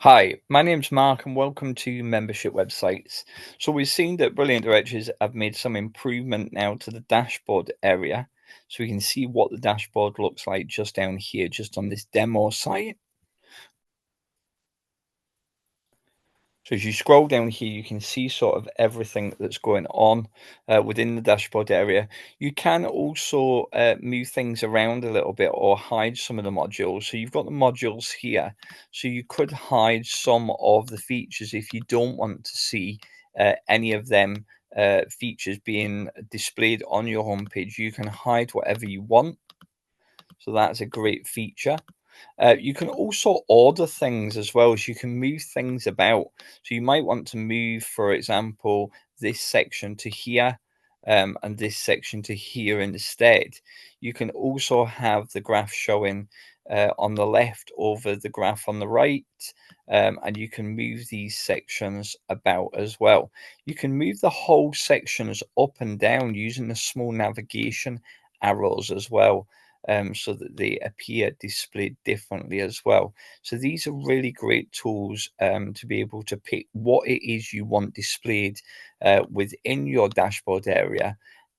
Hi, my name's Mark and welcome to Membership Websites. So we've seen that Brilliant Directories have made some improvement now to the dashboard area. So we can see what the dashboard looks like just down here, just on this demo site. So as you scroll down here, you can see sort of everything that's going on within the dashboard area. You can also move things around a little bit or hide some of the modules. So you've got the modules here. So you could hide some of the features if you don't want to see any of them features being displayed on your homepage. You can hide whatever you want. So that's a great feature. You can also order things as well, so you can move things about. So you might want to move, for example, this section to here and this section to here instead. You can also have the graph showing on the left over the graph on the right. And you can move these sections about as well. You can move the whole sections up and down using the small navigation arrows as well, so that they appear displayed differently as well. So these are really great tools to be able to pick what it is you want displayed within your dashboard area,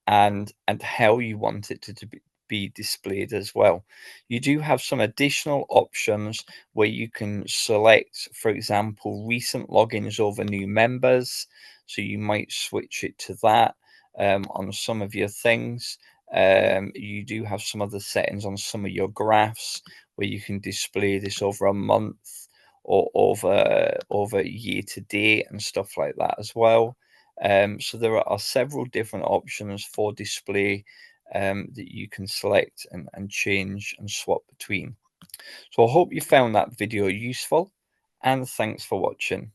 and how you want it to be displayed as well. You do have some additional options where you can select, for example, recent logins over new members. So you might switch it to that on some of your things. You do have some other settings on some of your graphs where you can display this over a month or over year to date and stuff like that as well. So there are several different options for display that you can select and change and swap between. So I hope you found that video useful, and thanks for watching.